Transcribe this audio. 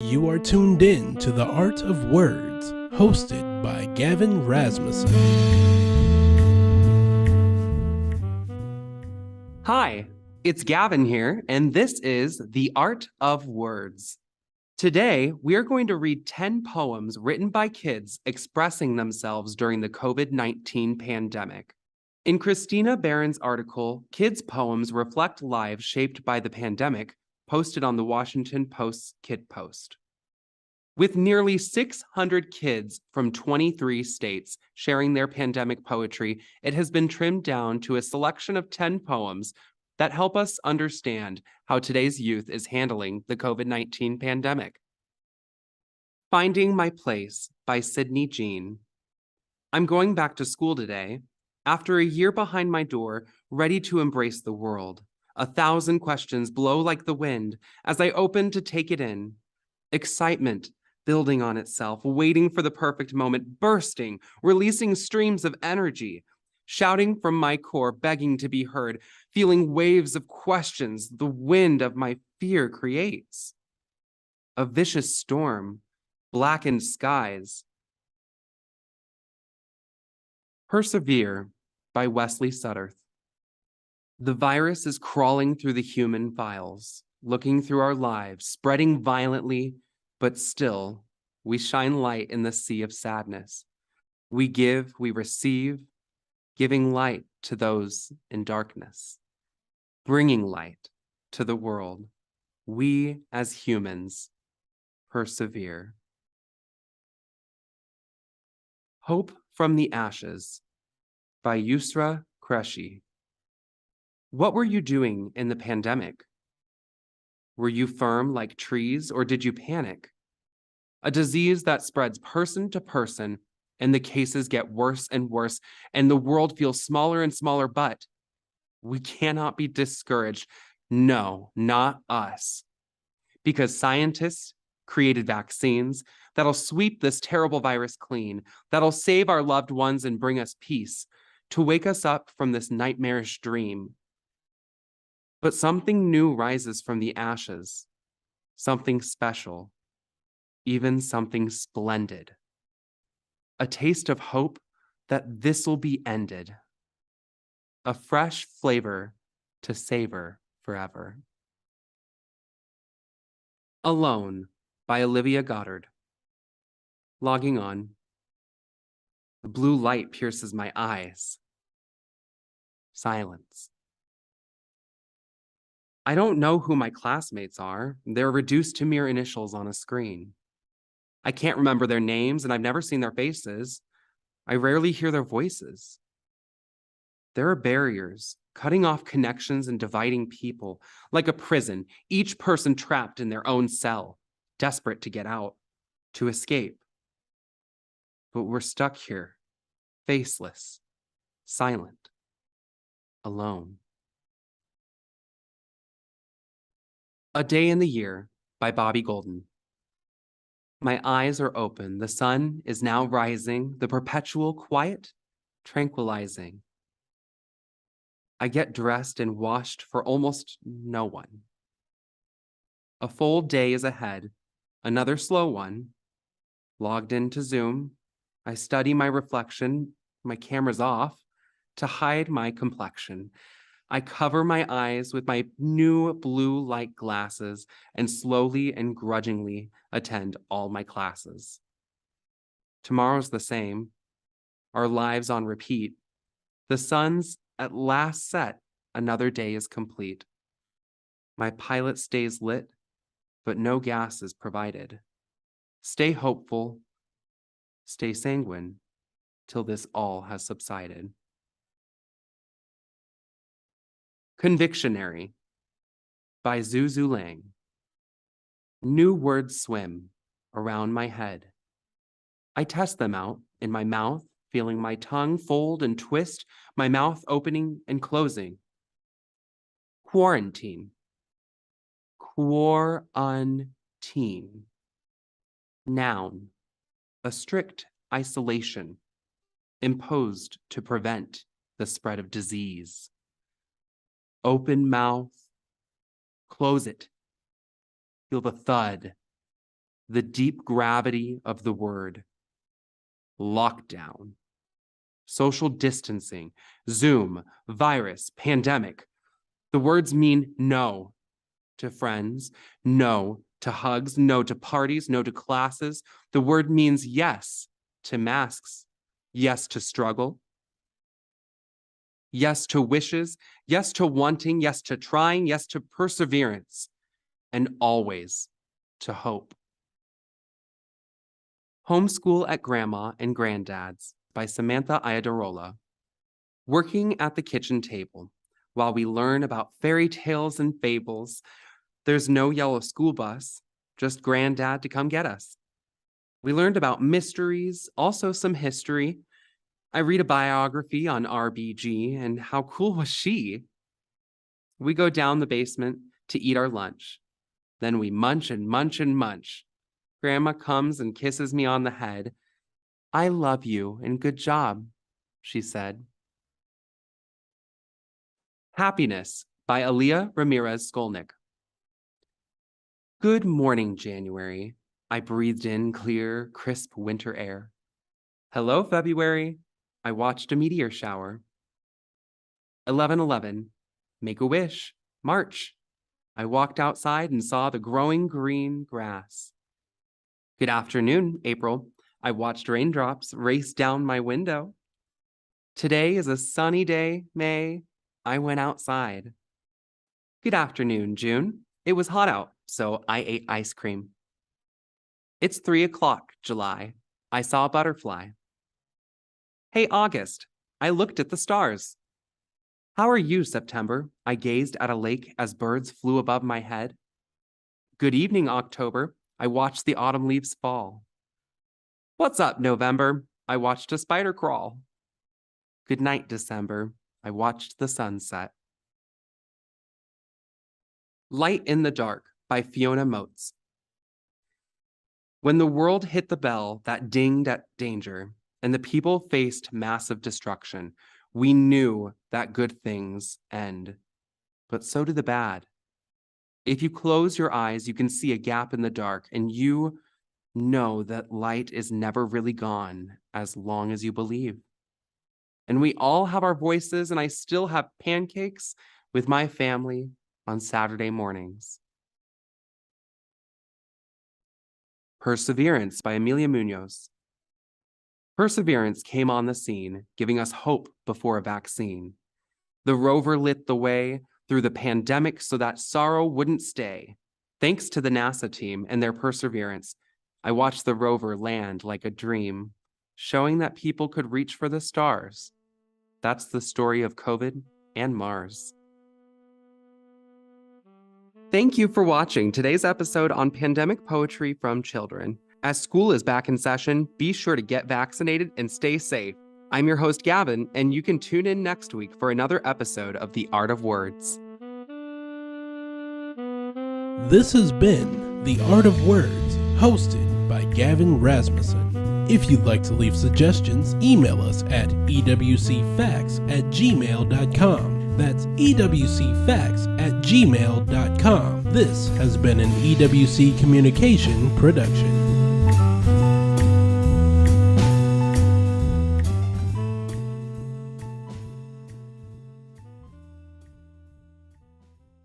You are tuned in to The Art of Words, hosted by Gavin Rasmussen. Hi, it's Gavin here, and this is The Art of Words. Today, we are going to read 10 poems written by kids expressing themselves during the COVID-19 pandemic. In Christina Barron's article, Kids' Poems Reflect Lives Shaped by the Pandemic, posted on the Washington Post's KidsPost. With nearly 600 kids from 23 states sharing their pandemic poetry, it has been trimmed down to a selection of 10 poems that help us understand how today's youth is handling the COVID-19 pandemic. Finding My Place by Sydney Jean. I'm going back to school today, after a year behind my door, ready to embrace the world. 1,000 questions blow like the wind as I open to take it in. Excitement building on itself, waiting for the perfect moment, bursting, releasing streams of energy, shouting from my core, begging to be heard, feeling waves of questions the wind of my fear creates. A vicious storm, blackened skies. Persevere by Wesley Sutterth. The virus is crawling through the human files, looking through our lives, spreading violently, but still, we shine light in the sea of sadness. We give, we receive, giving light to those in darkness, bringing light to the world. We, as humans, persevere. Hope from the Ashes by Yusra Qureshi. What were you doing in the pandemic? Were you firm like trees, or did you panic? A disease that spreads person to person, and the cases get worse and worse, and the world feels smaller and smaller, but we cannot be discouraged. No, not us. Because scientists created vaccines that'll sweep this terrible virus clean, that'll save our loved ones and bring us peace, to wake us up from this nightmarish dream. But something new rises from the ashes, something special, even something splendid. A taste of hope that this'll be ended. A fresh flavor to savor forever. Alone by Olivia Goddard. Logging on. The blue light pierces my eyes. Silence. I don't know who my classmates are. They're reduced to mere initials on a screen. I can't remember their names, and I've never seen their faces. I rarely hear their voices. There are barriers, cutting off connections and dividing people, like a prison, each person trapped in their own cell, desperate to get out, to escape. But we're stuck here, faceless, silent, alone. A Day in the Year by Bobby Golden. My eyes are open. The sun is now rising, the perpetual quiet, tranquilizing. I get dressed and washed for almost no one. A full day is ahead, another slow one. Logged into Zoom, I study my reflection, my camera's off, to hide my complexion. I cover my eyes with my new blue light glasses and slowly and grudgingly attend all my classes. Tomorrow's the same, our lives on repeat. The sun's at last set, another day is complete. My pilot stays lit, but no gas is provided. Stay hopeful, stay sanguine, till this all has subsided. Convictionary by Zhu Lang. New words swim around my head. I test them out in my mouth, feeling my tongue fold and twist, my mouth opening and closing. Quarantine. Quarantine. Noun. A strict isolation imposed to prevent the spread of disease. Open mouth, close it. Feel the thud the deep gravity of the word. Lockdown, social distancing, Zoom, virus, pandemic. The words mean no to friends, no to hugs, no to parties, no to classes. The word means yes to masks, yes to struggle, yes to wishes, yes to wanting, yes to trying, yes to perseverance, and always to hope. Homeschool at Grandma and Granddad's by Samantha Iadarola. Working at the kitchen table while we learn about fairy tales and fables. There's no yellow school bus, just Granddad to come get us. We learned about mysteries, also some history. I read a biography on RBG, and how cool was she? We go down the basement to eat our lunch. Then we munch and munch and munch. Grandma comes and kisses me on the head. I love you and good job, she said. Happiness by Aaliyah Ramirez Skolnick. Good morning, January. I breathed in clear, crisp winter air. Hello, February. I watched a meteor shower. 11/11. Make a wish. March. I walked outside and saw the growing green grass. Good afternoon, April. I watched raindrops race down my window. Today is a sunny day, May. I went outside. Good afternoon, June. It was hot out, so I ate ice cream. It's 3 o'clock, July. I saw a butterfly. Hey, August. I looked at the stars. How are you, September? I gazed at a lake as birds flew above my head. Good evening, October. I watched the autumn leaves fall. What's up, November? I watched a spider crawl. Good night, December. I watched the sunset. Light in the Dark by Fiona Motes. When the world hit the bell that dinged at danger, and the people faced massive destruction, we knew that good things end, but so do the bad. If you close your eyes, you can see a gap in the dark, and you know that light is never really gone as long as you believe. And we all have our voices, and I still have pancakes with my family on Saturday mornings. Perseverance by Amelia Munoz. Perseverance came on the scene, giving us hope before a vaccine. The rover lit the way through the pandemic so that sorrow wouldn't stay. Thanks to the NASA team and their perseverance, I watched the rover land like a dream, showing that people could reach for the stars. That's the story of COVID and Mars. Thank you for watching today's episode on pandemic poetry from children. As school is back in session, be sure to get vaccinated and stay safe. I'm your host, Gavin, and you can tune in next week for another episode of The Art of Words. This has been The Art of Words, hosted by Gavin Rasmussen. If you'd like to leave suggestions, email us at ewcfacts@gmail.com. That's ewcfacts@gmail.com. This has been an EWC Communication production.